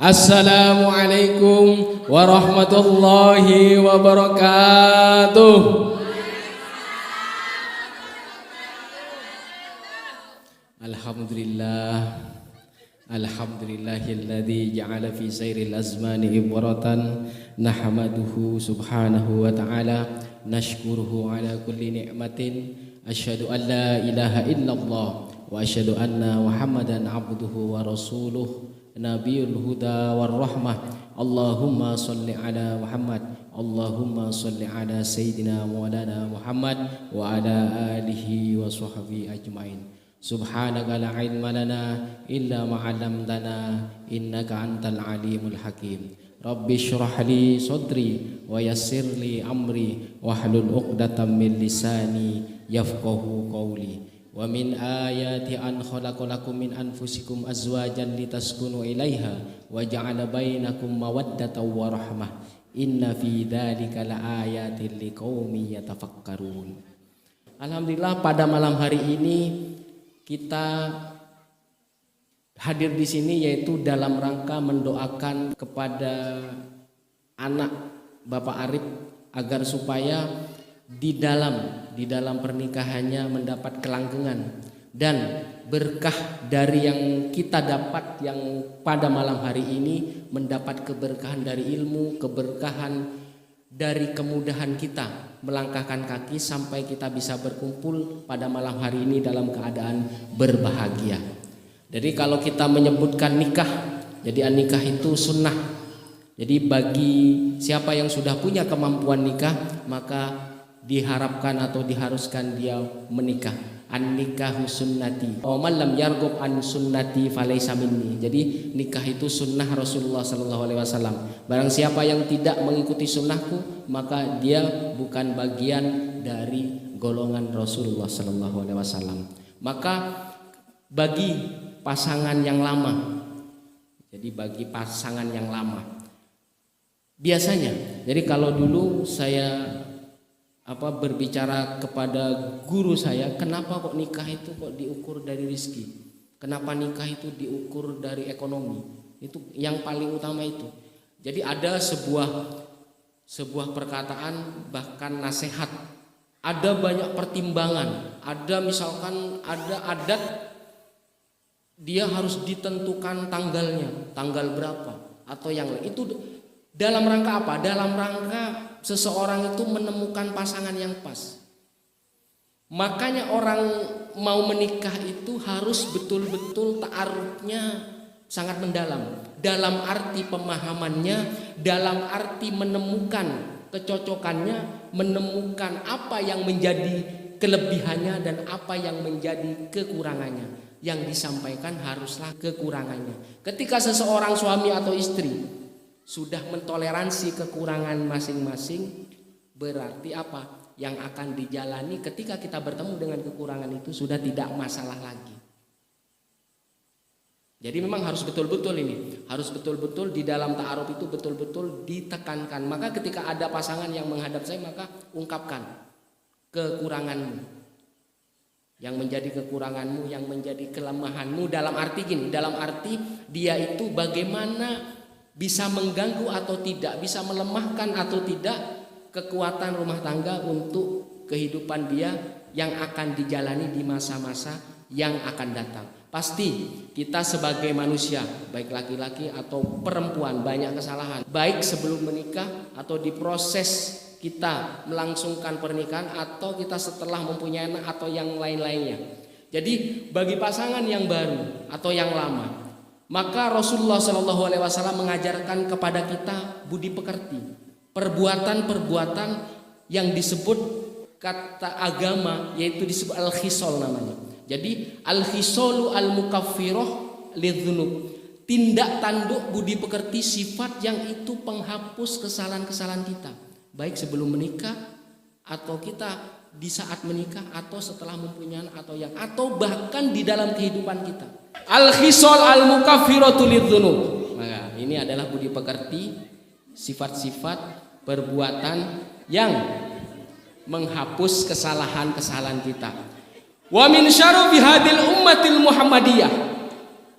Assalamualaikum warahmatullahi wabarakatuh. Alhamdulillah, alhamdulillahilladzi ja'ala fi sairil azmani ibratan nahmaduhu subhanahu wa ta'ala nashkuruhu ala kulli ni'matin asyhadu an la ilaha illallah wa asyhadu anna muhammadan abduhu wa rasuluh nabiyul huda war rahmah. Allahumma sholli ala Muhammad, Allahumma sholli ala sayyidina maulana Muhammad wa ala alihi wa sahbihi ajmain. Subhanaka la ilma lana illa ma 'allamtana innaka antal alimul hakim. Rabbi shrah li sadri wa yassir li amri wahlul 'uqdatam min lisani yafqahu qawli. Wa min ayati an khalaqalakum min anfusikum azwajan litaskunu ilaiha wa ja'ala bainakum mawaddatan wa rahmah inna fi dzalika laayatin liqaumin yatafakkarun. Alhamdulillah, pada malam hari ini kita hadir di sini yaitu dalam rangka mendoakan kepada anak Bapak Arif agar supaya di dalam pernikahannya mendapat kelanggengan dan berkah dari yang kita dapat yang pada malam hari ini, mendapat keberkahan dari ilmu, keberkahan dari kemudahan kita melangkahkan kaki sampai kita bisa berkumpul pada malam hari ini dalam keadaan berbahagia. Jadi kalau kita menyebutkan nikah, jadi nikah itu sunnah. Jadi bagi siapa yang sudah punya kemampuan nikah, maka diharapkan atau diharuskan dia menikah. An-nikahu sunnati wa man lam yarghab an sunnati falaysa minni. Jadi nikah itu sunnah Rasulullah sallallahu alaihi wasallam. Barang siapa yang tidak mengikuti sunnahku, maka dia bukan bagian dari golongan Rasulullah sallallahu alaihi wasallam. Maka bagi pasangan yang lama, jadi bagi pasangan yang lama biasanya, jadi kalau dulu saya berbicara kepada guru saya, kenapa kok nikah itu kok diukur dari rezeki? Kenapa nikah itu diukur dari ekonomi? Itu yang paling utama itu. Jadi ada sebuah perkataan, bahkan nasihat. Ada banyak pertimbangan. Ada misalkan ada adat dia harus ditentukan tanggalnya, tanggal berapa atau yang lain. Itu dalam rangka apa? Dalam rangka seseorang itu menemukan pasangan yang pas. Makanya orang mau menikah itu harus betul-betul ta'arufnya sangat mendalam. Dalam arti pemahamannya, dalam arti menemukan kecocokannya, menemukan apa yang menjadi kelebihannya dan apa yang menjadi kekurangannya. Yang disampaikan haruslah kekurangannya. Ketika seseorang suami atau istri sudah mentoleransi kekurangan masing-masing, berarti apa yang akan dijalani ketika kita bertemu dengan kekurangan itu sudah tidak masalah lagi. Jadi memang harus betul-betul ini, harus betul-betul di dalam ta'aruf itu betul-betul ditekankan. Maka ketika ada pasangan yang menghadap saya, maka ungkapkan kekuranganmu, yang menjadi kekuranganmu, yang menjadi kelemahanmu. Dalam arti gini, dalam arti dia itu bagaimana bisa mengganggu atau tidak, bisa melemahkan atau tidak kekuatan rumah tangga untuk kehidupan dia yang akan dijalani di masa-masa yang akan datang. Pasti kita sebagai manusia, baik laki-laki atau perempuan, banyak kesalahan, baik sebelum menikah atau di proses kita melangsungkan pernikahan atau kita setelah mempunyai anak atau yang lain-lainnya. Jadi bagi pasangan yang baru atau yang lama, maka Rasulullah Shallallahu Alaihi Wasallam mengajarkan kepada kita budi pekerti, perbuatan-perbuatan yang disebut kata agama, yaitu disebut al-khisol namanya. Jadi al-khisolu al-mukaffiroh lidzunub, tindak tanduk budi pekerti, sifat yang itu penghapus kesalahan-kesalahan kita, baik sebelum menikah atau kita di saat menikah atau setelah mempunyai atau bahkan di dalam kehidupan kita. Al-khisal al-mukaffiratu lidzunub. Maka ini adalah budi pekerti, sifat-sifat perbuatan yang menghapus kesalahan-kesalahan kita. Wa min syarri hadil ummatil Muhammadiyah,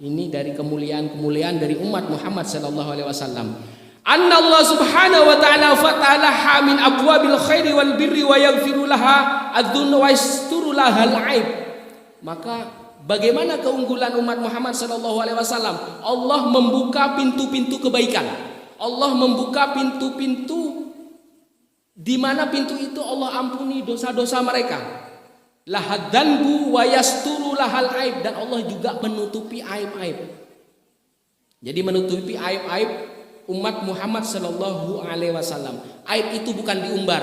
Ini dari kemuliaan dari umat Muhammad sallallahu alaihi wasallam. Anna Allah subhanahu wa ta'ala fatalaha min abwabil khairi wal birri wa yaghfiru laha adzunna wa yasturu laha al-aib. Maka bagaimana keunggulan umat Muhammad sallallahu alaihi wasallam? Allah membuka pintu-pintu kebaikan. Allah membuka pintu-pintu di mana pintu itu Allah ampuni dosa-dosa mereka. Lahadzanbu wa yasturu lahal aib, dan Allah juga menutupi aib-aib. Jadi menutupi aib-aib umat Muhammad sallallahu alaihi wasallam. Aib itu bukan diumbar.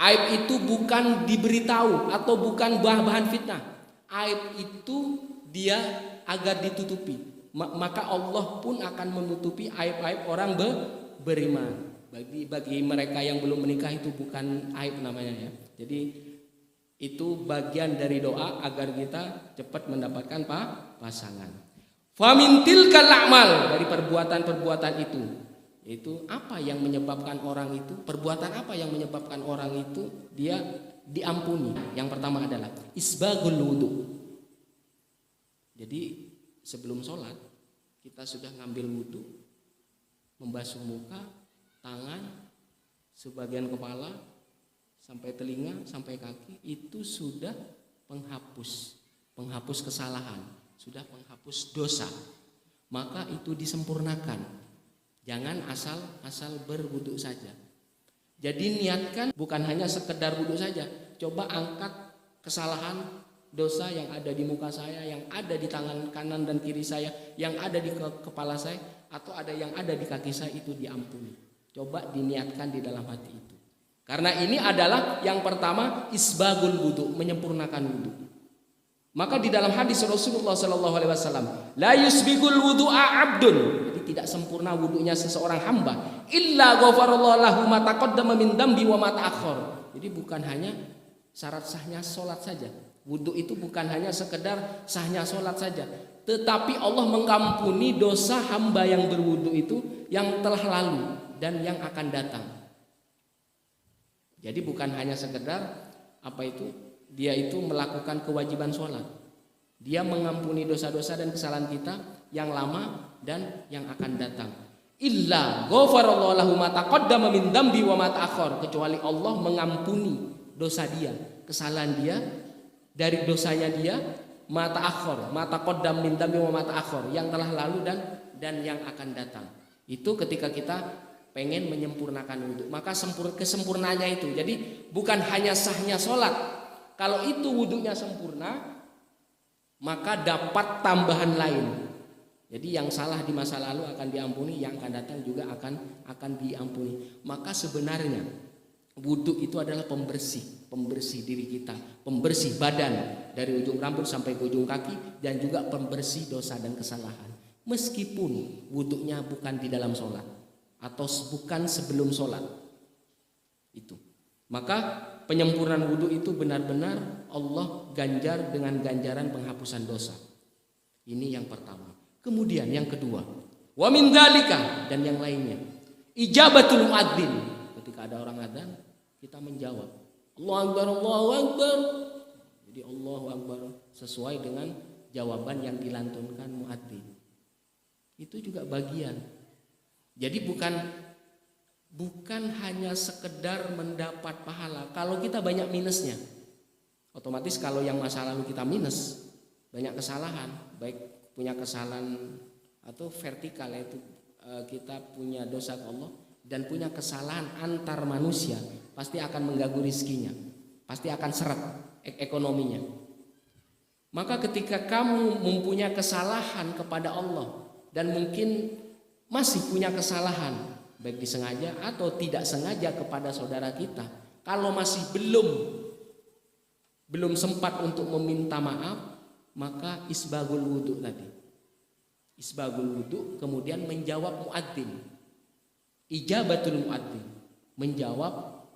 Aib itu bukan diberitahu atau bukan bahan fitnah. Aib itu dia agar ditutupi. Maka Allah pun akan menutupi aib-aib orang beriman. Bagi mereka yang belum menikah itu bukan aib namanya ya. Jadi itu bagian dari doa agar kita cepat mendapatkan pasangan. Famin tilkal a'mal, dari perbuatan-perbuatan itu, yaitu apa yang menyebabkan orang itu, perbuatan apa yang menyebabkan orang itu dia diampuni. Yang pertama adalah isbagul wudu. Jadi sebelum sholat kita sudah ngambil wudu, membasuh muka, tangan, sebagian kepala, sampai telinga, sampai kaki, itu sudah penghapus kesalahan, sudah penghapus dosa. Maka itu disempurnakan. Jangan asal berwudu saja. Jadi niatkan bukan hanya sekedar wudu saja. Coba angkat kesalahan dosa yang ada di muka saya, yang ada di tangan kanan dan kiri saya, yang ada di kepala saya, atau ada yang ada di kaki saya, itu diampuni. Coba diniatkan di dalam hati itu. Karena ini adalah yang pertama isbagul wudu, menyempurnakan wudu. Maka di dalam hadis Rasulullah sallallahu alaihi wasallam, la yusbigul wudu'a 'abdun. Jadi tidak sempurna wudunya seseorang hamba illa ghafarallahu lahu ma taqaddama min dambi wa ma ta'akhkhar. Jadi bukan hanya syarat sahnya salat saja. Wudu itu bukan hanya sekedar sahnya salat saja, tetapi Allah mengampuni dosa hamba yang berwudu itu yang telah lalu dan yang akan datang. Jadi bukan hanya sekedar dia itu melakukan kewajiban sholat. Dia mengampuni dosa-dosa dan kesalahan kita yang lama dan yang akan datang. Illa ghafarallahu lahu ma taqaddama min dambi wa ma ta'akhkhar, kecuali Allah mengampuni dosa dia, kesalahan dia, dari dosanya dia, ma ta'akhkhar, ma taqaddam min dambi wa ma ta'akhkhar, yang telah lalu dan yang akan datang. Itu ketika kita pengen menyempurnakan wudhu, maka kesempurnaannya itu. Jadi bukan hanya sahnya sholat. Kalau itu wudhunya sempurna, maka dapat tambahan lain. Jadi yang salah di masa lalu akan diampuni, yang akan datang juga akan diampuni. Maka sebenarnya wudhu itu adalah pembersih diri kita, pembersih badan dari ujung rambut sampai ke ujung kaki, dan juga pembersih dosa dan kesalahan. Meskipun wudhunya bukan di dalam sholat atau bukan sebelum sholat itu, maka penyempurnaan wudhu itu benar-benar Allah ganjar dengan ganjaran penghapusan dosa. Ini yang pertama. Kemudian yang kedua, wa min dzalika, dan yang lainnya, ijabatul muadzin. Ketika ada orang adzan, kita menjawab Allahu akbar, Allahu akbar. Jadi Allahu akbar sesuai dengan jawaban yang dilantunkan muadzin. Itu juga bagian. Jadi bukan hanya sekedar mendapat pahala. Kalau kita banyak minusnya, otomatis kalau yang masa lalu kita minus, banyak kesalahan, baik punya kesalahan atau vertikal, yaitu kita punya dosa ke Allah, dan punya kesalahan antar manusia, pasti akan mengganggu rizkinya, pasti akan seret ekonominya. Maka ketika kamu mempunyai kesalahan kepada Allah dan mungkin masih punya kesalahan, baik disengaja atau tidak sengaja kepada saudara kita, kalau masih belum sempat untuk meminta maaf, maka isbagul wudu tadi. Isbagul wudu, kemudian menjawab muadzin. Ijabatul muadzin, menjawab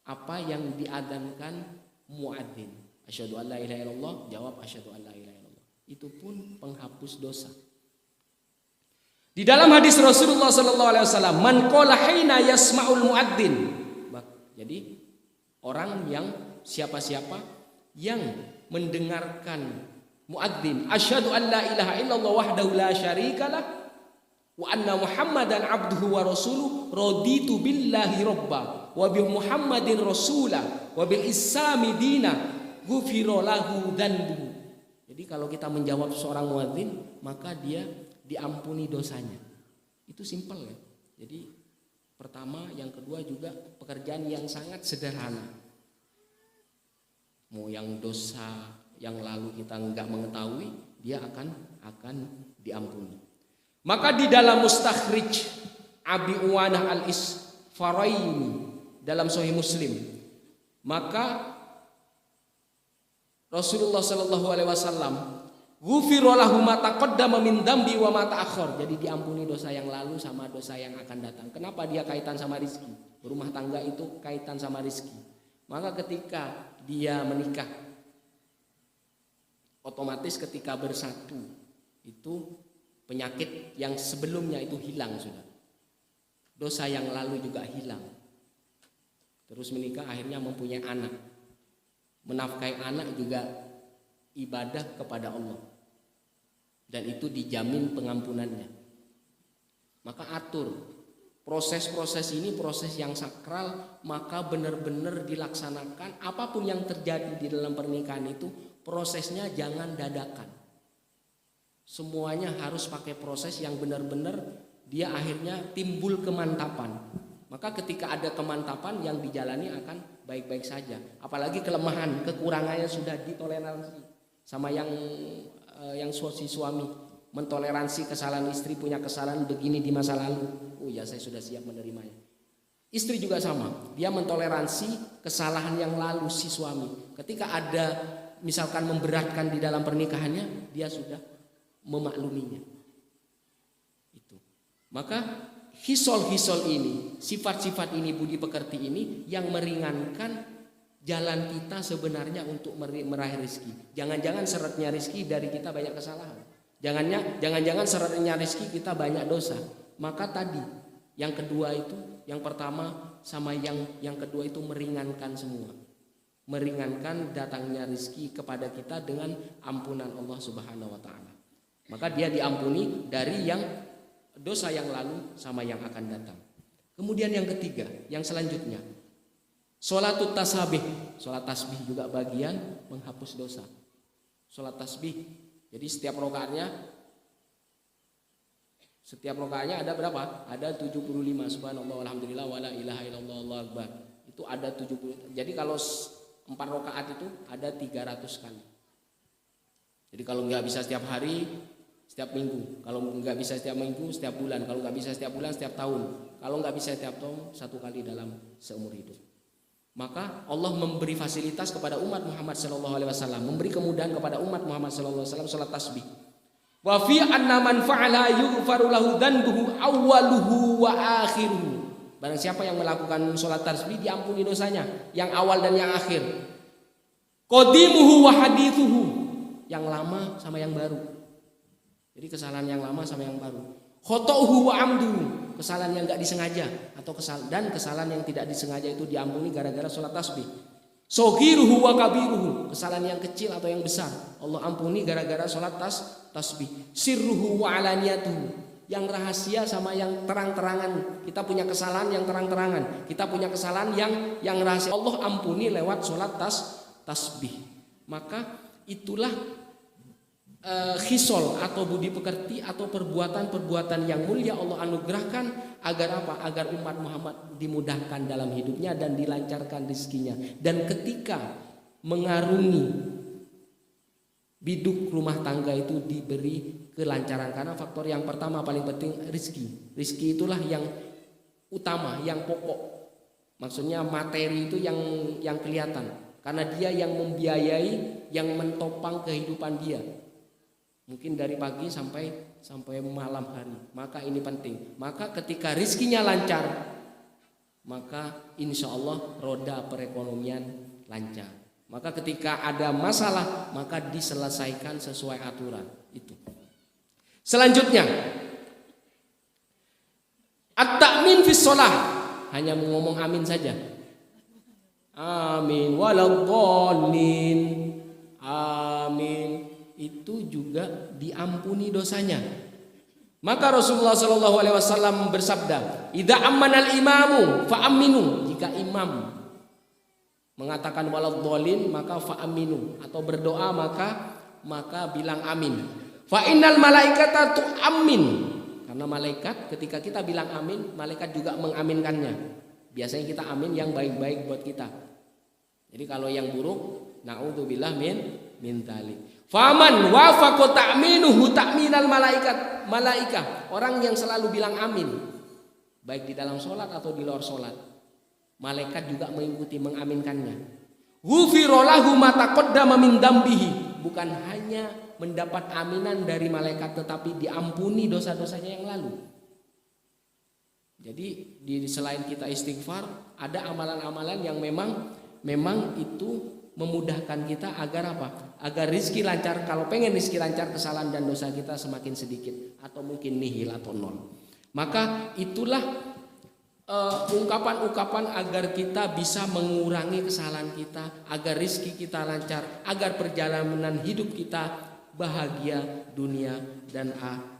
apa yang diadzankan muadzin. Asyhadu an la ilaha illallah, jawab asyhadu an la ilaha illallah. Itu pun penghapus dosa. Di dalam hadis Rasulullah sallallahu alaihi wasallam, man qala hina yasma'ul muadzin. Jadi orang yang siapa-siapa yang mendengarkan muadzin, asyhadu an la ilaha illallah wahdahu la syarikalah wa anna Muhammadan abduhu wa rasuluh, raditu billahi robba wa bi Muhammadin rasula wa bil islami dina, ghufira lahu dzanbuhu. Jadi kalau kita menjawab seorang muadzin, maka dia diampuni dosanya. Itu simpel ya. Jadi pertama, yang kedua juga pekerjaan yang sangat sederhana. Mau yang dosa yang lalu kita enggak mengetahui, dia akan diampuni. Maka di dalam Mustakhrij Abi Uwanah Al-Isfaraini dalam Sahih Muslim, maka Rasulullah sallallahu alaihi wasallam, ghufira lahu ma taqaddama min dzambi wa ma ta'akhkhar. Jadi diampuni dosa yang lalu sama dosa yang akan datang. Kenapa dia kaitan sama rizki? Rumah tangga itu kaitan sama rizki. Maka ketika dia menikah, otomatis ketika bersatu itu penyakit yang sebelumnya itu hilang sudah. Dosa yang lalu juga hilang. Terus menikah akhirnya mempunyai anak. Menafkahi anak juga ibadah kepada Allah. Dan itu dijamin pengampunannya. Maka atur proses-proses ini, proses yang sakral, maka benar-benar dilaksanakan. Apapun yang terjadi di dalam pernikahan itu, prosesnya jangan dadakan. Semuanya harus pakai proses yang benar-benar dia akhirnya timbul kemantapan. Maka ketika ada kemantapan, yang dijalani akan baik-baik saja. Apalagi kelemahan, kekurangannya sudah ditoleransi. Sama yang si suami mentoleransi kesalahan istri, punya kesalahan begini di masa lalu. Oh ya, saya sudah siap menerimanya. Istri juga sama, dia mentoleransi kesalahan yang lalu si suami. Ketika ada misalkan memberatkan di dalam pernikahannya, dia sudah memakluminya. Itu. Maka hisol-hisol ini, sifat-sifat ini, budi pekerti ini yang meringankan jalan kita sebenarnya untuk meraih rezeki. Jangan-jangan syaratnya rezeki dari kita banyak kesalahan. Jangan-jangan syaratnya rezeki kita banyak dosa. Maka tadi yang kedua itu, yang pertama sama yang kedua itu meringankan semua. Meringankan datangnya rezeki kepada kita dengan ampunan Allah Subhanahu wa taala. Maka dia diampuni dari yang dosa yang lalu sama yang akan datang. Kemudian yang ketiga, yang selanjutnya, sholatut tasbih. Sholat tasbih juga bagian menghapus dosa. Sholat tasbih. Jadi setiap rokaatnya ada berapa? Ada 75. Subhanallah walhamdulillah wala ilaha illallah Allahu akbar. Itu ada 70. Jadi kalau 4 rokaat itu ada 300 kali. Jadi kalau nggak bisa setiap hari, setiap minggu. Kalau nggak bisa setiap minggu, setiap bulan. Kalau nggak bisa setiap bulan, setiap tahun. Kalau nggak bisa setiap tahun, 1 kali dalam seumur hidup. Maka Allah memberi fasilitas kepada umat Muhammad SAW, memberi kemudahan kepada umat Muhammad SAW salat tasbih. Wa fi anna man fa'ala yughfaru lahu dzanbuhu awwaluhu wa akhiruhu. Barang siapa yang melakukan salat tasbih diampuni dosanya, yang awal dan yang akhir. Qadimuhu wa hadithuhu, yang lama sama yang baru. Jadi kesalahan yang lama sama yang baru. Khoto'uhu wa amduhu, kesalahan yang enggak disengaja atau kesalahan yang tidak disengaja itu diampuni gara-gara sholat tasbih. Sogiruhu wa kabiruhu, kesalahan yang kecil atau yang besar Allah ampuni gara-gara sholat tasbih. Sirruhu wa alaniyatuhu, yang rahasia sama yang terang-terangan. Kita punya kesalahan yang terang-terangan, kita punya kesalahan yang rahasia, Allah ampuni lewat sholat tasbih. Maka itulah khisol atau budi pekerti atau perbuatan-perbuatan yang mulia Allah anugerahkan agar apa? Agar umat Muhammad dimudahkan dalam hidupnya dan dilancarkan rezekinya. Dan ketika mengarungi biduk rumah tangga itu diberi kelancaran, karena faktor yang pertama paling penting rezeki. Rezeki itulah yang utama, yang pokok. Maksudnya materi itu yang kelihatan, karena dia yang membiayai, yang mentopang kehidupan dia. Mungkin dari pagi sampai malam hari. Maka ini penting. Maka ketika rizkinya lancar, maka insya Allah roda perekonomian lancar. Maka ketika ada masalah, maka diselesaikan sesuai aturan itu. Selanjutnya, at-ta'min fis shalah, hanya ngomong amin saja. Amin waladhdallin. Amin. itu juga diampuni dosanya. Maka Rasulullah Shallallahu Alaihi Wasallam bersabda, "Idza ammanal imamu fa'aminu." Jika imam mengatakan waladhdallin maka fa'aminu, atau berdoa maka bilang amin. Fa innal malaikata tu'ammin. Karena malaikat ketika kita bilang amin, malaikat juga mengaminkannya. Biasanya kita amin yang baik-baik buat kita. Jadi kalau yang buruk, naudzubillah min dzalik. Faman wafaqa ta'minuhu ta'minal malaikah. Orang yang selalu bilang amin, baik di dalam sholat atau di luar sholat, malaikat juga mengikuti mengaminkannya. Ghufira lahu ma taqaddama min dambihi. Bukan hanya mendapat aminan dari malaikat, tetapi diampuni dosa-dosanya yang lalu. Jadi selain kita istighfar, ada amalan-amalan yang memang itu memudahkan kita agar apa? Agar rizki lancar. Kalau pengen rizki lancar, kesalahan dan dosa kita semakin sedikit atau mungkin nihil atau nol. Maka itulah ungkapan-ungkapan agar kita bisa mengurangi kesalahan kita, agar rizki kita lancar, agar perjalanan hidup kita bahagia dunia dan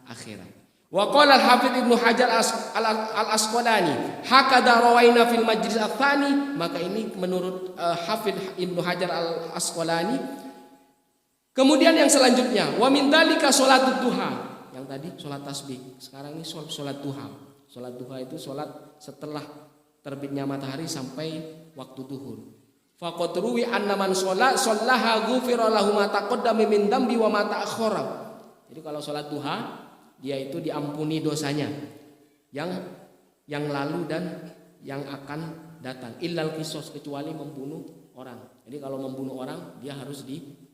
akhirat. Wa qala al-Hafidz Ibnu Hajar al-Asqalani hakada rawaina fil majlis ats-tsani. Maka ini menurut Hafidz Ibnu Hajar al-Asqalani. Kemudian yang selanjutnya, wa min dzalika sholatud duha. Yang tadi sholat tasbih, sekarang ini sholat duha. Sholat duha itu sholat setelah terbitnya matahari sampai waktu duhur. Faqad ruwi anna man shallaha ghufira lahu ma taqaddama min dambi wa ma ta'akhkhara. Jadi kalau sholat duha, dia itu diampuni dosanya yang lalu dan yang akan datang. Illal qisas, kecuali membunuh orang. Jadi kalau membunuh orang dia harus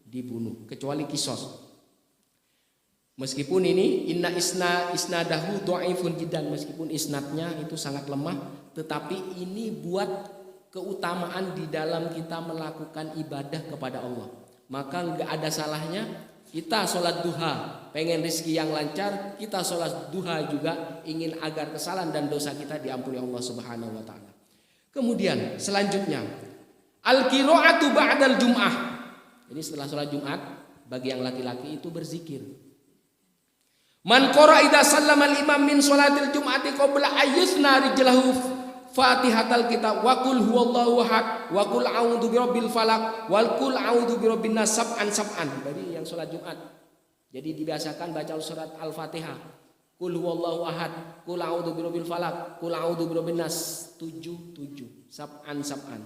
dibunuh, kecuali qisas. Meskipun ini isnadahu dhaifun jiddan, meskipun isnadnya itu sangat lemah, tetapi ini buat keutamaan di dalam kita melakukan ibadah kepada Allah. Maka enggak ada salahnya kita sholat duha, pengen rezeki yang lancar, kita sholat duha juga ingin agar kesalahan dan dosa kita diampuni Allah Subhanahu wa taala. Kemudian selanjutnya, al-qiraatu ba'dal jum'ah. Jadi setelah sholat Jumat, bagi yang laki-laki itu berzikir. Man qara idza sallama al-imam min sholatil jum'ati qabla ayyusna rijlahu Fatihatal kitab wa qul huwallahu ahad wa qul a'udzu birabbil falaq wa qul a'udzu birabbin nas sab'an. Bagi yang sholat Jumat, jadi dibiasakan baca surat Al-Fatihah, qul huwallahu ahad, qul a'udzu birabbil falaq, qul a'udzu birabbin nas 7 sab'an.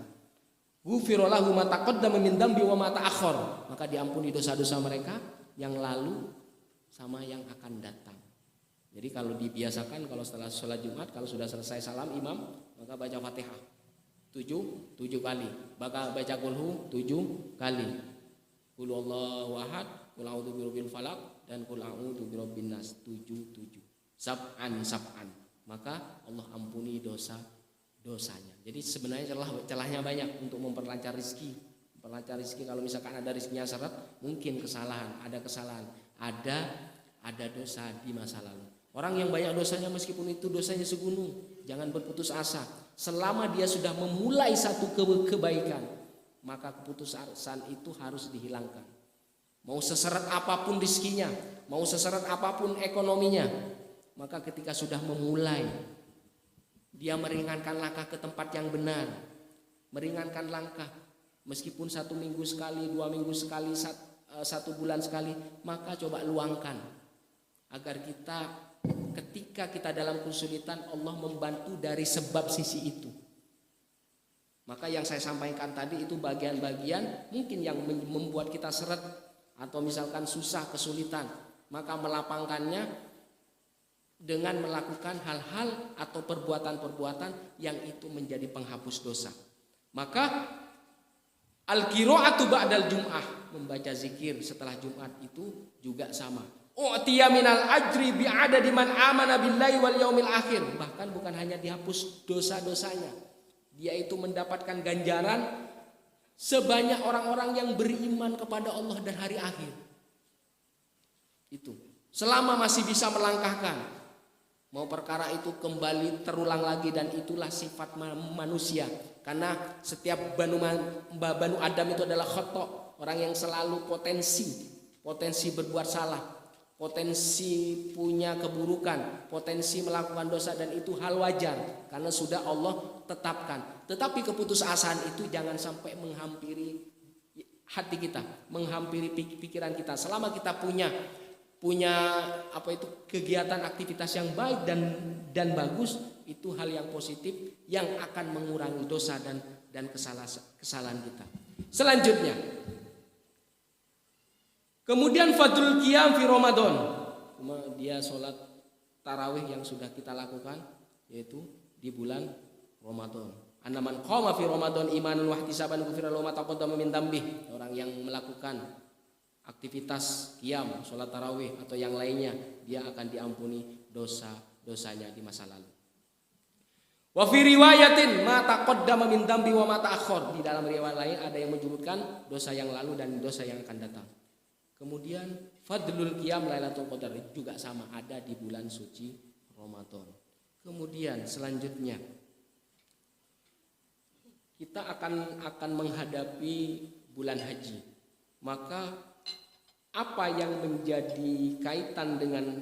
Ghufira lahu ma taqaddama min dambi wa ma ta'akhkhar. Maka diampuni dosa-dosa mereka yang lalu sama yang akan datang. Jadi kalau dibiasakan, kalau setelah sholat Jumat, kalau sudah selesai salam imam, maka baca Fatihah 7 kali, maka baca Qulhu 7 kali, Qul Allahu ahad, Qul a'udzu birabbil falaq, dan Qul a'udzu birabbin nas 7 sab'an. Maka Allah ampuni dosanya. Jadi sebenarnya celahnya banyak untuk memperlancar rezeki. Kalau misalkan ada rezekinya syarat, mungkin ada kesalahan, ada dosa di masa lalu. Orang yang banyak dosanya, meskipun itu dosanya segunung, jangan berputus asa. Selama dia sudah memulai satu kebaikan, maka keputusan itu harus dihilangkan. Mau seseret apapun rezekinya, mau seseret apapun ekonominya, maka ketika sudah memulai, dia meringankan langkah ke tempat yang benar. Meringankan langkah, meskipun 1 minggu sekali, 2 minggu sekali, 1 bulan sekali, maka coba luangkan agar kita ketika kita dalam kesulitan, Allah membantu dari sebab sisi itu. Maka yang saya sampaikan tadi itu bagian-bagian mungkin yang membuat kita seret atau misalkan susah, kesulitan, maka melapangkannya dengan melakukan hal-hal atau perbuatan-perbuatan yang itu menjadi penghapus dosa. Maka al-qiraatu ba'dal jum'ah, membaca zikir setelah Jumat itu juga sama. U'tiya minal ajri bi'adadi man amana billahi wal yaumil akhir. Bahkan bukan hanya dihapus dosa-dosanya, dia itu mendapatkan ganjaran sebanyak orang-orang yang beriman kepada Allah dan hari akhir. Itu selama masih bisa melangkahkan, mau perkara itu kembali terulang lagi, dan itulah sifat manusia. Karena setiap banu Adam itu adalah khata', orang yang selalu potensi potensi berbuat salah, potensi punya keburukan, potensi melakukan dosa, dan itu hal wajar karena sudah Allah tetapkan. Tetapi keputusasaan itu jangan sampai menghampiri hati kita, menghampiri pikiran kita. Selama kita punya kegiatan aktivitas yang baik dan bagus, itu hal yang positif yang akan mengurangi dosa dan kesalahan kita. Selanjutnya, kemudian fadlul qiyam fi Ramadan. Dia sholat tarawih yang sudah kita lakukan, yaitu di bulan Ramadan. Anaman qama fi Ramadan imanan wa ihtisaban ghufira lahu ma taqaddama min dzambi. Orang yang melakukan aktivitas qiyam, sholat tarawih atau yang lainnya, dia akan diampuni dosa-dosanya di masa lalu. Wa fi riwayatin ma taqaddama min dzambi wa ma ta'akhkhar. Di dalam riwayat lain ada yang menyebutkan dosa yang lalu dan dosa yang akan datang. Kemudian fadlul qiyam Lailatul Qadar juga sama, ada di bulan suci Ramadan. Kemudian selanjutnya kita akan menghadapi bulan haji. Maka apa yang menjadi kaitan dengan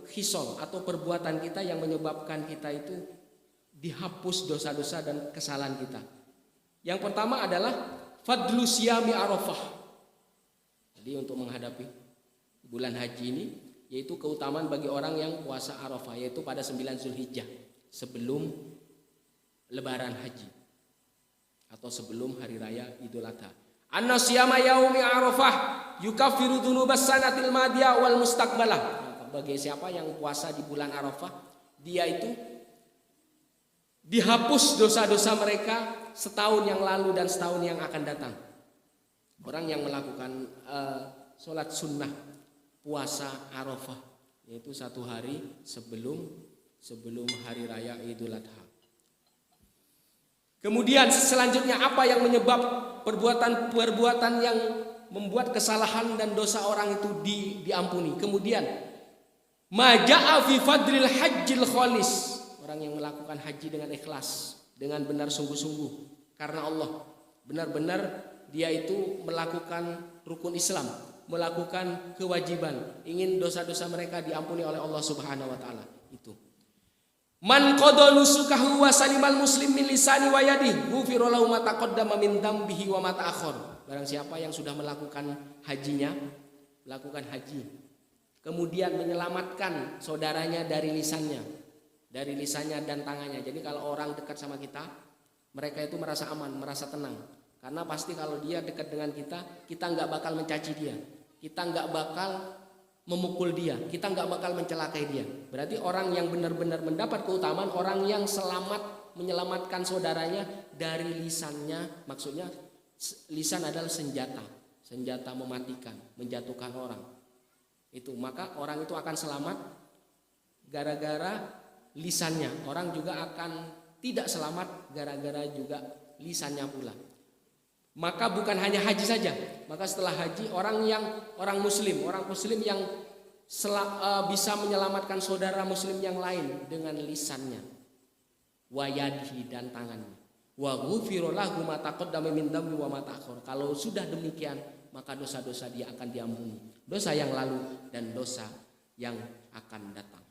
hisol atau perbuatan kita yang menyebabkan kita itu dihapus dosa-dosa dan kesalahan kita? Yang pertama adalah fadlu siyami Arafah. Jadi untuk menghadapi bulan haji ini, yaitu keutamaan bagi orang yang puasa Arafah, yaitu pada 9 Zulhijjah sebelum lebaran haji atau sebelum hari raya Idul Adha. Anna siyama yaumi Arafah yukaffiru dzunubas sanatil madiyah wal mustaqbalah. Bagi siapa yang puasa di bulan Arafah, dia itu dihapus dosa-dosa mereka setahun yang lalu dan setahun yang akan datang. Orang yang melakukan sholat sunnah puasa Arafah, yaitu 1 hari sebelum hari raya Idul Adha. Kemudian selanjutnya, apa yang menyebab perbuatan yang membuat kesalahan dan dosa orang itu diampuni? Kemudian maja'a fi fadlil hajjil khalis. Orang yang melakukan haji dengan ikhlas, dengan benar sungguh-sungguh karena Allah, benar-benar dia itu melakukan rukun Islam, melakukan kewajiban, ingin dosa-dosa mereka diampuni oleh Allah Subhanahu wa taala. Itu. Man qada nusukahu wa salimal muslim min lisani wa yadihi ghufira lahu ma taqaddama min dzambihi wa ma ta'akhkhar. Barang siapa yang sudah melakukan haji, kemudian menyelamatkan saudaranya dari lisannya dan tangannya. Jadi kalau orang dekat sama kita, mereka itu merasa aman, merasa tenang. Karena pasti kalau dia dekat dengan kita nggak bakal mencaci dia, kita nggak bakal memukul dia, kita nggak bakal mencelakai dia. Berarti orang yang benar-benar mendapat keutamaan, orang yang menyelamatkan saudaranya dari lisannya. Maksudnya lisan adalah senjata mematikan, menjatuhkan orang. Itu maka orang itu akan selamat gara-gara lisannya. Orang juga akan tidak selamat gara-gara juga lisannya pula. Maka bukan hanya haji saja. Maka setelah haji, orang muslim yang bisa menyelamatkan saudara muslim yang lain dengan lisannya, wa yadihi dan tangannya. Wa ghufira lahu ma taqaddama min dzambi wa ma ta'akhkhar. Kalau sudah demikian, maka dosa-dosa dia akan diampuni. Dosa yang lalu dan dosa yang akan datang.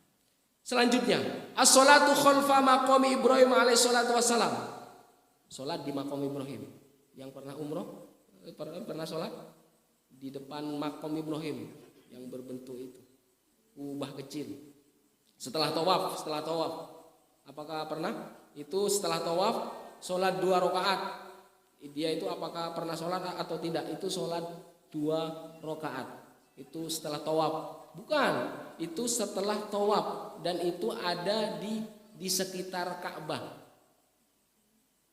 Selanjutnya, as-sholatu khalfa maqami Ibrahim alaihi salatu wassalam. Salat di maqam Ibrahim. Yang pernah umroh, pernah sholat di depan makom Ibrahim yang berbentuk itu kubah kecil. Setelah tawaf, apakah pernah? Itu setelah tawaf sholat 2 rakaat. Dia itu apakah pernah sholat atau tidak? Itu sholat 2 rakaat. Itu setelah tawaf? Bukan. Itu setelah tawaf dan itu ada di sekitar Ka'bah.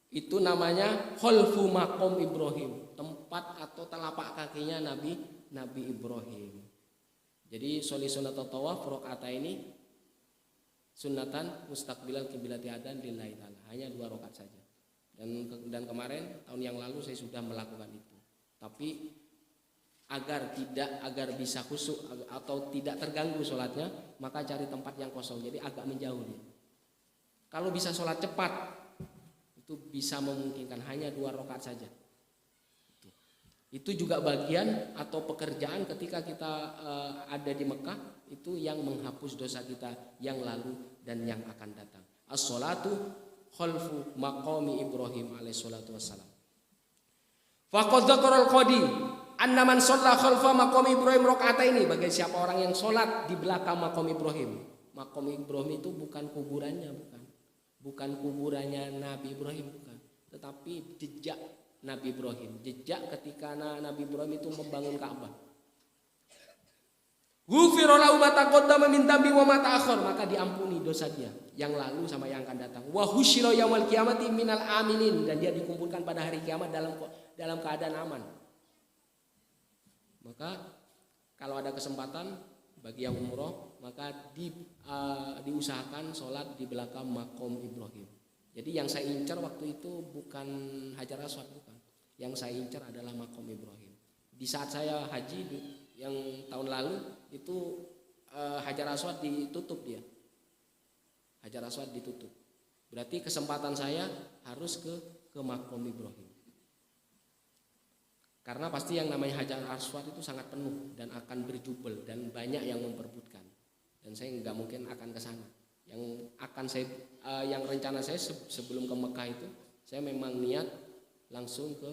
Itu namanya khalfu maqam Ibrahim, tempat atau telapak kakinya Nabi Ibrahim. Jadi sholli sunat tawaf rakaat ini sunatan mustaqbilal qiblati adan lillahi ta'ala. Hanya 2 rakaat saja. Dan kemarin tahun yang lalu saya sudah melakukan itu. Tapi agar bisa khusyuk atau tidak terganggu sholatnya, maka cari tempat yang kosong. Jadi agak menjauh nih. Kalau bisa sholat cepat, itu bisa memungkinkan hanya 2 rakaat saja. Itu juga bagian atau pekerjaan ketika kita ada di Mekah, itu yang menghapus dosa kita yang lalu dan yang akan datang. As-sholatu khalfu maqami Ibrahim alaihi salatu wassalam. Faqad dzakara al-qadi anna man shalla khalfa maqami Ibrahim raka'ataini, bagi siapa orang yang sholat di belakang maqam Ibrahim. Maqam Ibrahim itu bukan kuburannya, bukan kuburannya Nabi Ibrahim, bukan, tetapi jejak Nabi Ibrahim, jejak ketika Nabi Ibrahim itu membangun Ka'bah. Ghufira lahu ma taqaddama min dhanbi wa ma ta'akhkhar, maka diampuni dosa dia yang lalu sama yang akan datang. Wa husyira yaumil qiyamati minal aminin, dan dia dikumpulkan pada hari kiamat dalam keadaan aman. Maka kalau ada kesempatan bagi yang umroh, maka diusahakan sholat di belakang makom Ibrahim. Jadi yang saya incar waktu itu bukan Hajar Aswad, bukan. Yang saya incar adalah makom Ibrahim. Di saat saya haji yang tahun lalu itu Hajar Aswad ditutup dia. Hajar Aswad ditutup. Berarti kesempatan saya harus ke makom Ibrahim. Karena pasti yang namanya Hajar Aswad itu sangat penuh dan akan berjubel dan banyak yang memperebutkan. Dan saya nggak mungkin akan ke sana. Yang rencana saya sebelum ke Mekah itu, saya memang niat langsung ke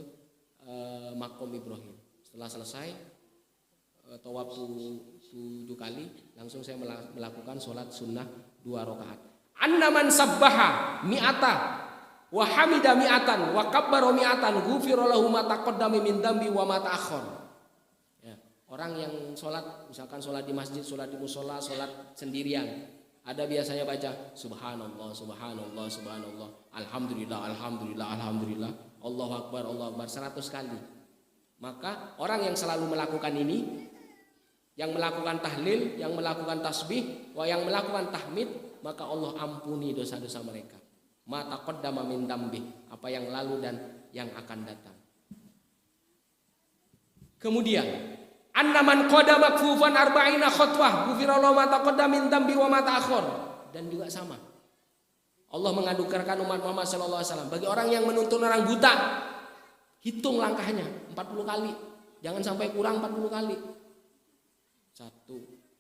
makom Ibrahim. Setelah selesai tawaf 7 kali, langsung saya melakukan sholat sunnah 2 rakaat. Anna man sabbaha mi'ata wa hamida mi'atan wa kabbara mi'atan ghufira lahu ma taqaddama min dzambi wa ma ta'akhkhar. Ya, orang yang sholat, misalkan sholat di masjid, sholat di musola, sholat sendirian, ada biasanya baca subhanallah, subhanallah, subhanallah, alhamdulillah, alhamdulillah, alhamdulillah, Allahu akbar, Allahu akbar 100 kali. Maka orang yang selalu melakukan ini, yang melakukan tahlil, yang melakukan tasbih, yang melakukan tahmid, maka Allah ampuni dosa-dosa mereka. Ma taqaddama min dambi, apa yang lalu dan yang akan datang. Kemudian anna man qada makfufan arba'ina khatwah ghufira lahu ma taqaddama min dambi wa ma ta'akhkhar. Dan juga sama, Allah menganugerahkan umat Muhammad sallallahu alaihi wasallam bagi orang yang menuntun orang buta, hitung langkahnya 40 kali. Jangan sampai kurang 40 kali. 1,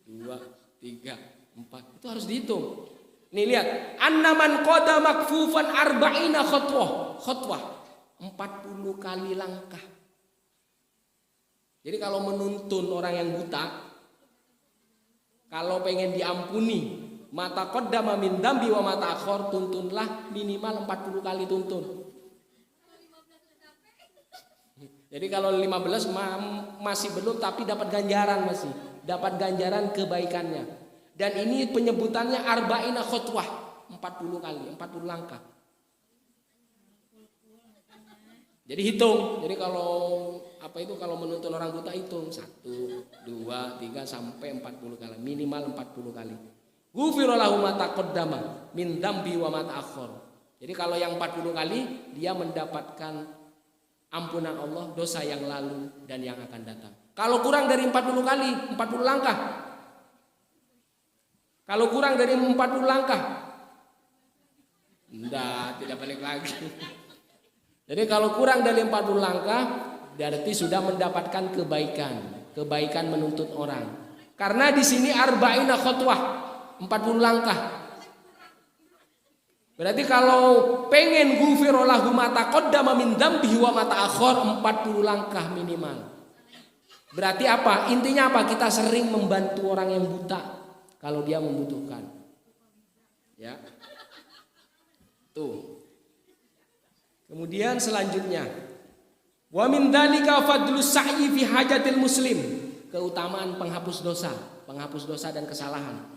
2, 3, 4. Itu harus dihitung. Nih lihat, annaman qada makfufan arba'ina khutwah 40 kali langkah. Jadi kalau menuntun orang yang buta, kalau pengen diampuni, mata qaddama min dambi wa mata akhor, tuntunlah minimal 40 kali tuntun. Jadi kalau 15 masih belum, tapi dapat ganjaran, masih dapat ganjaran kebaikannya. Dan ini penyebutannya arba'ina khutwah, 40 kali, 40 langkah. Jadi hitung. Jadi kalau kalau menuntun orang buta hitung 1, 2, 3 sampai 40 kali, minimal 40 kali. Ghufira lahu ma taqaddama min dzambi wa ma ta'akhkhar. Jadi kalau yang 40 kali dia mendapatkan ampunan Allah dosa yang lalu dan yang akan datang. Kalau kurang dari 40 kali, 40 langkah. Kalau kurang dari 40 langkah, tidak balik lagi. Jadi kalau kurang dari 40 langkah, berarti sudah mendapatkan kebaikan menuntut orang. Karena di sini arba'ina khutwah, 40 langkah. Berarti kalau pengen ghufira lahu ma taqaddama min dzambihi wa ma ta'akhkhar, 40 langkah minimal. Berarti apa? Intinya apa? Kita sering membantu orang yang buta kalau dia membutuhkan. Ya. Tuh. Kemudian selanjutnya, wa min dzalika fadlus sa'yi fi hajatil muslim, keutamaan penghapus dosa dan kesalahan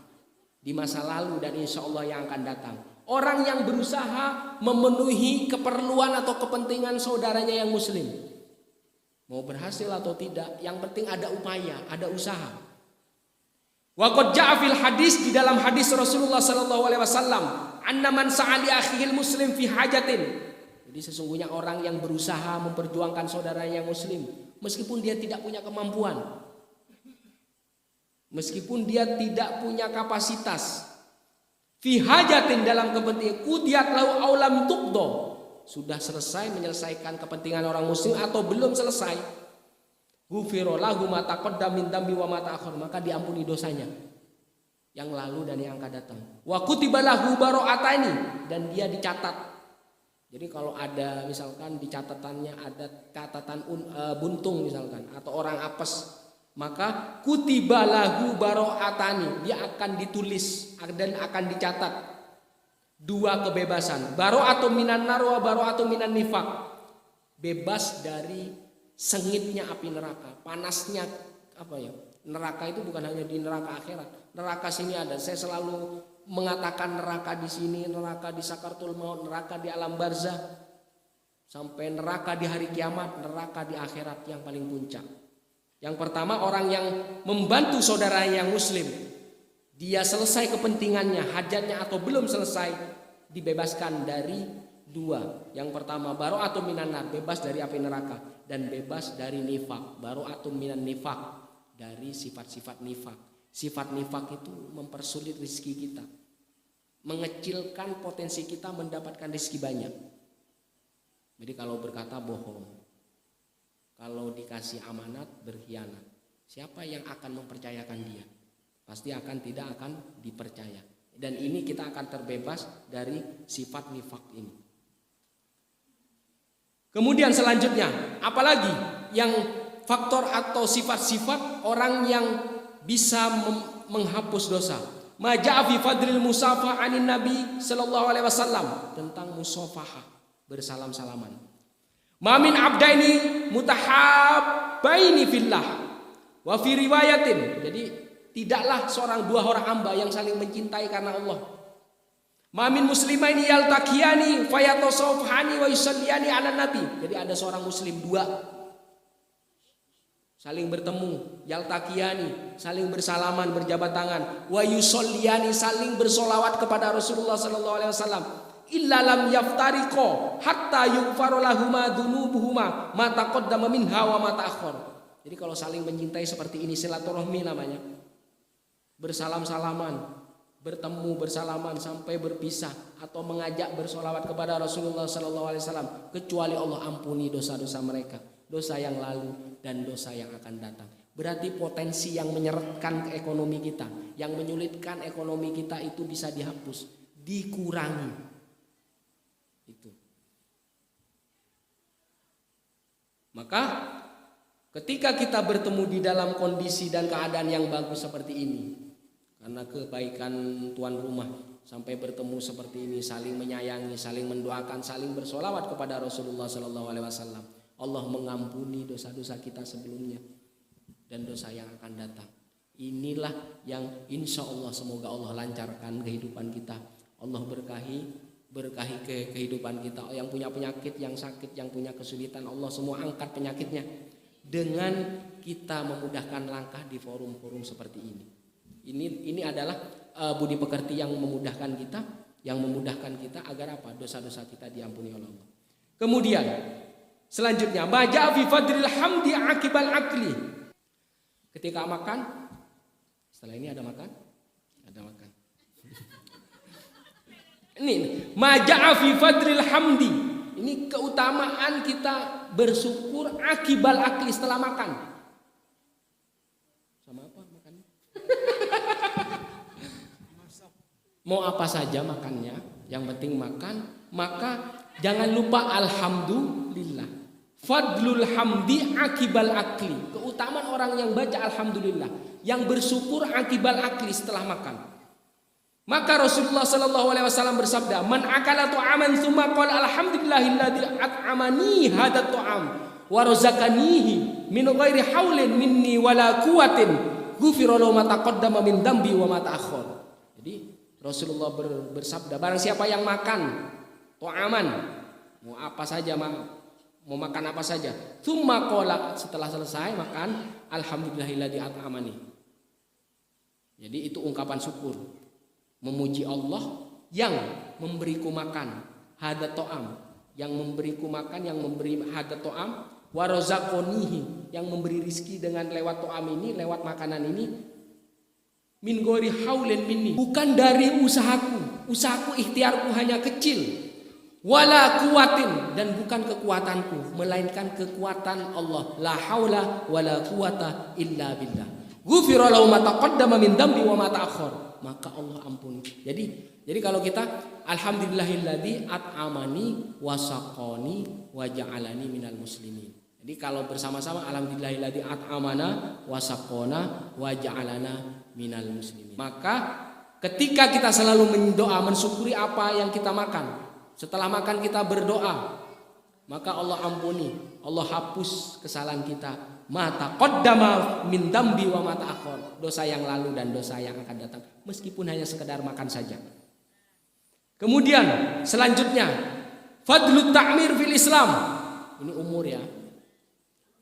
di masa lalu dan insya Allah yang akan datang. Orang yang berusaha memenuhi keperluan atau kepentingan saudaranya yang muslim, mau berhasil atau tidak, yang penting ada upaya, ada usaha. Wa qad ja'a fil hadis, di dalam hadis Rasulullah sallallahu alaihi wasallam, anna man sa'ali akhihil muslim fi hajatin. Jadi sesungguhnya orang yang berusaha memperjuangkan saudaranya yang muslim, meskipun dia tidak punya kemampuan, meskipun dia tidak punya kapasitas, fi hajatin, dalam kepentingan, qudiyat lahu aw lam tuqda, sudah selesai menyelesaikan kepentingan orang muslim atau belum selesai, ghufira lahu ma taqaddama min dzambi wa ma ta'akhkhar, maka diampuni dosanya yang lalu dan yang akan datang. Wa kutiba lahu bara'atani, dan dia dicatat. Jadi kalau ada misalkan di catatannya ada catatan buntung misalkan atau orang apes, maka kutiba lahu bara'atani, dia akan ditulis dan akan dicatat 2 kebebasan. Bara'atun minan nar wa bara'atun minan nifaq. Bebas dari sengitnya api neraka, panasnya neraka itu bukan hanya di neraka akhirat. Neraka sini ada. Saya selalu mengatakan neraka di sini, neraka di sakaratul maut, neraka di alam barzah, sampai neraka di hari kiamat, neraka di akhirat yang paling puncak. Yang pertama, orang yang membantu saudaranya yang muslim, dia selesai kepentingannya, hajatnya atau belum selesai, dibebaskan dari 2. Yang pertama, bara'atun minan nar, bebas dari api neraka, dan bebas dari nifak, bara'atun minan nifak, dari sifat-sifat nifak. Sifat nifak itu mempersulit rezeki kita, mengecilkan potensi kita mendapatkan rezeki banyak. Jadi kalau berkata bohong, kalau dikasih amanat berkhianat, siapa yang akan mempercayakan dia? Pasti tidak akan dipercaya. Dan ini kita akan terbebas dari sifat nifak ini. Kemudian selanjutnya, apalagi yang faktor atau sifat-sifat orang yang bisa menghapus dosa. Maja'a fi fadlil musafah anin Nabi sallallahu alaihi wasallam, tentang musafahah, bersalam-salaman. Ma min abdaini mutahabbaini fillah wa fi riwayatin. Jadi tidaklah dua orang hamba yang saling mencintai karena Allah. Ma min muslimaini yaltaqiyani fayatasawfahani wa yusalliyani ala nabi. Jadi ada seorang muslim 2 saling bertemu, yaltaqiyani, saling bersalaman, berjabat tangan, wa yusalliyani, saling bersolawat kepada Rasulullah sallallahu alaihi wasallam, illa lam yaftariqo hatta yughfar lahuma dzunubuhuma ma taqaddama minha wa ma ta'akhkhar. Jadi kalau saling mencintai seperti ini, silaturahmi namanya. Bersalam-salaman, bertemu bersalaman sampai berpisah, atau mengajak bersolawat kepada Rasulullah sallallahu alaihi wasallam, kecuali Allah ampuni dosa-dosa mereka, dosa yang lalu dan dosa yang akan datang. Berarti potensi yang menyeretkan ekonomi kita, yang menyulitkan ekonomi kita itu bisa dihapus, dikurangi. Itu. Maka ketika kita bertemu di dalam kondisi dan keadaan yang bagus seperti ini, karena kebaikan tuan rumah, sampai bertemu seperti ini, saling menyayangi, saling mendoakan, saling bersolawat kepada Rasulullah sallallahu alaihi wasallam, Allah mengampuni dosa-dosa kita sebelumnya dan dosa yang akan datang. Inilah yang insya Allah, semoga Allah lancarkan kehidupan kita. Allah berkahi kehidupan kita. Yang punya penyakit, yang sakit, yang punya kesulitan, Allah semua angkat penyakitnya, dengan kita memudahkan langkah di forum-forum seperti ini. Ini adalah budi pekerti yang memudahkan kita, agar apa? Dosa-dosa kita diampuni oleh Allah. Kemudian selanjutnya, maja fi fadlil hamdi akibal akli. Ketika makan, setelah ini ada makan. Ini maja fi fadlil hamdi. Ini keutamaan kita bersyukur akibal akli, setelah makan. Sama apa makannya? Mau apa saja makannya, yang penting makan. Maka jangan lupa alhamdulillah. Fadlul hamdi akibal akli. Keutamaan orang yang baca alhamdulillah, yang bersyukur akibal akli, setelah makan. Maka Rasulullah sallallahu alaihi wasallam bersabda, "Man akala ta'aman tsumma qala alhamdulillahilladzi at'amani hadat ta'am wa razaqanihi min ghairi haulin minni wala quwwatin, ghufira lahu ma taqaddama min dambi wa ma ta'akhkhar." Jadi Rasulullah bersabda, barang siapa yang makan ta'aman, mau apa saja, mau makan apa saja, tsumma qala, setelah selesai makan, alhamdulillahilladzi at'amani. Jadi itu ungkapan syukur, memuji Allah yang memberiku makan, hadat ta'am, yang memberiku makan, yang memberi hadat ta'am, wa razaqanihi, yang memberi rizki dengan lewat ta'am ini, lewat makanan ini, min ghairi haulin minni, bukan dari usahaku ikhtiarku hanya kecil, wala quwatin, dan bukan kekuatanku melainkan kekuatan Allah. La haula wala quwata illa billah. Ghufira lahu ma taqaddama min dambi wa ma ta'akhkhar. Maka Allah ampuni. Jadi kalau kita alhamdulillahilladzi at'amani wa saqani wa ja'alani minal muslimin. Jadi kalau bersama-sama alhamdulillahilladzi at'amana wa saqana wa ja'alana minal muslimin. Maka ketika kita selalu mendoa, mensyukuri apa yang kita makan, setelah makan kita berdoa, maka Allah ampuni, Allah hapus kesalahan kita. Mata qaddama min dambi wa mata akhir, dosa yang lalu dan dosa yang akan datang, meskipun hanya sekedar makan saja. Kemudian selanjutnya fadlut ta'mir fil Islam. Ini umur ya.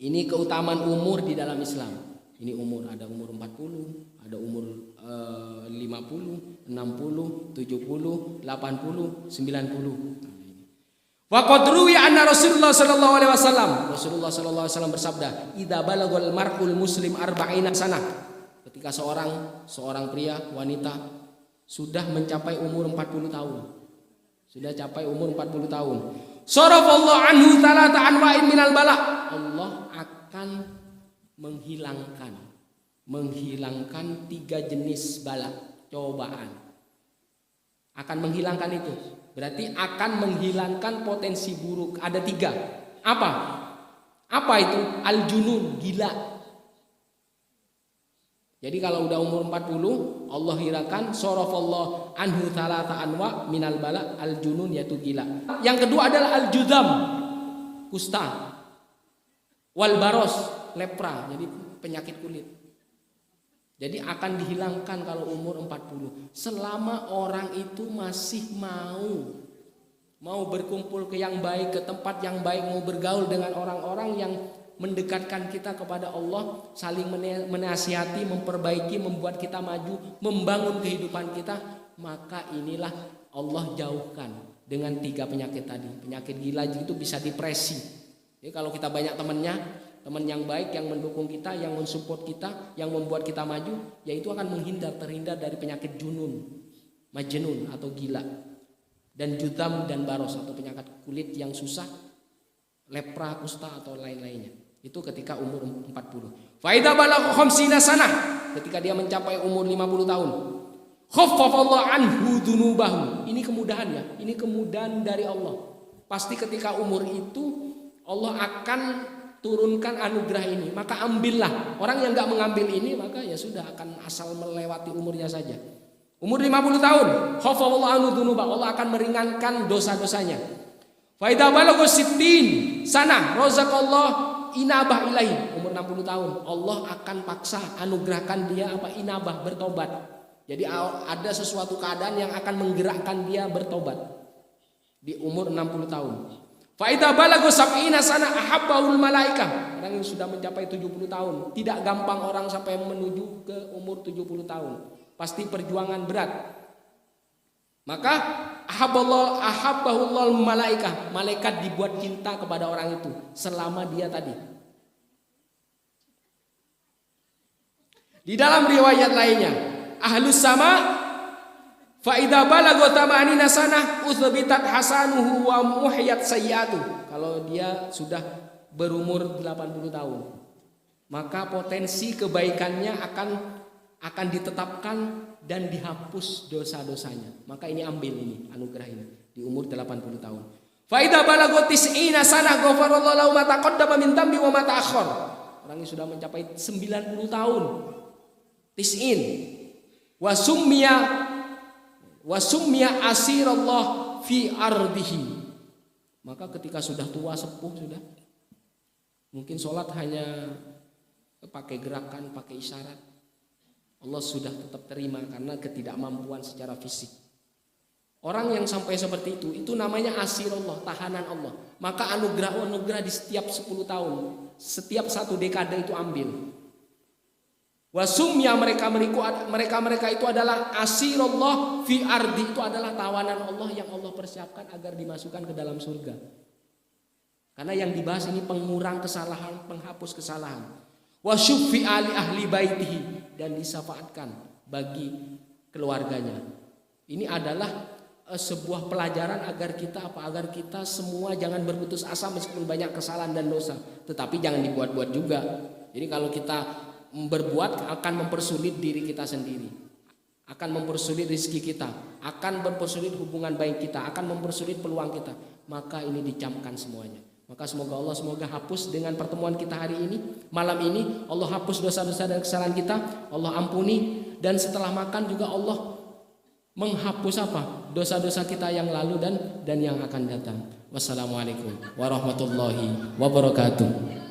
Ini keutamaan umur di dalam Islam. Ini umur, ada umur 40, ada umur 50, 60, 70, 80, 90. Wa qad ruwiya anna Rasulullah sallallahu alaihi wasallam bersabda, "Idza balagal mar'ul muslim arba'ina sanah." Ketika seorang pria, wanita sudah mencapai umur 40 tahun. Sudah capai umur 40 tahun. Sarafallahu anhu talata anwa'in minal bala. Allah akan menghilangkan 3 jenis bala, cobaan. Akan menghilangkan itu. Berarti akan menghilangkan potensi buruk. Ada 3. Apa itu? Al-junun, gila. Jadi kalau udah umur 40, Allah hilangkan sarafallahu anhu talata anwa minal bala, al-junun yaitu gila. Yang kedua adalah al-judam, kusta. Wal baros, lepra, jadi penyakit kulit. Jadi akan dihilangkan kalau umur 40. Selama orang itu masih mau berkumpul ke yang baik, ke tempat yang baik, mau bergaul dengan orang-orang yang mendekatkan kita kepada Allah, saling menasihati, memperbaiki, membuat kita maju, membangun kehidupan kita, maka inilah Allah jauhkan dengan 3 penyakit tadi. Penyakit gila itu bisa depresi. Jadi kalau kita banyak teman yang baik, yang mendukung kita, yang mensupport kita, yang membuat kita maju, yaitu akan terhindar dari penyakit junun, majnun atau gila, dan judam dan baros atau penyakit kulit yang susah, lepra, kusta atau lain-lainnya. Itu ketika umur 40. Fa idza balagha 50 sanah, ketika dia mencapai umur 50 tahun, khaffafallahu anhu dzunubahu. Ini kemudahan ya, ini kemudahan dari Allah. Pasti ketika umur itu Allah akan turunkan anugerah ini, maka ambillah. Orang yang enggak mengambil ini, maka ya sudah akan asal melewati umurnya saja. Umur 50 tahun, khafafallahu anhu dzunubahu, Allah akan meringankan dosa-dosanya. Fa idza balagha 60 sanah, razaqallahu inabah ilahi. Umur 60 tahun, Allah akan paksa anugerahkan dia inabah, bertobat. Jadi ada sesuatu keadaan yang akan menggerakkan dia bertobat di umur 60 tahun. Fa idza balagha 70 sana ahabbahul malaikah. Orang yang sudah mencapai 70 tahun, tidak gampang orang sampai menuju ke umur 70 tahun. Pasti perjuangan berat. Maka ahabbahul malaikah, malaikat dibuat cinta kepada orang itu selama dia tadi. Di dalam riwayat lainnya, ahlus sama fa idza balagha 80 sanah uthbitat hasanuhu wa muhyat sayyi'atuh. Kalau dia sudah berumur 80 tahun, maka potensi kebaikannya akan ditetapkan dan dihapus dosa-dosanya. Maka ini ambil ini anugerah ini di umur 80 tahun. Fa idza balagha 90 sanah ghafarallahu lahu ma taqaddama min dambi wa ma ta'akhkhar. Orang yang sudah mencapai 90 tahun. Tis'in wa summiya asirallah fi ardihi. Maka ketika sudah tua sepuh, sudah mungkin sholat hanya pakai gerakan, pakai isyarat, Allah sudah tetap terima karena ketidakmampuan secara fisik. Orang yang sampai seperti itu namanya asirallah, tahanan Allah. Maka anugerah di setiap 10 tahun, setiap 1 dekade itu ambil. Wasumya mereka itu adalah asirullah fi ardi, itu adalah tawanan Allah yang Allah persiapkan agar dimasukkan ke dalam surga. Karena yang dibahas ini pengurang kesalahan, penghapus kesalahan. Wasyufi ahli baitihi, dan disafaatkan bagi keluarganya. Ini adalah sebuah pelajaran agar kita semua jangan berputus asa meskipun banyak kesalahan dan dosa, tetapi jangan dibuat-buat juga. Jadi kalau kita berbuat akan mempersulit diri kita sendiri, akan mempersulit rezeki kita, akan mempersulit hubungan baik kita, akan mempersulit peluang kita. Maka ini dicamkan semuanya. Maka semoga hapus dengan pertemuan kita hari ini, malam ini. Allah hapus dosa-dosa dan kesalahan kita, Allah ampuni, dan setelah makan juga Allah menghapus dosa-dosa kita yang lalu dan yang akan datang. Wassalamualaikum warahmatullahi wabarakatuh.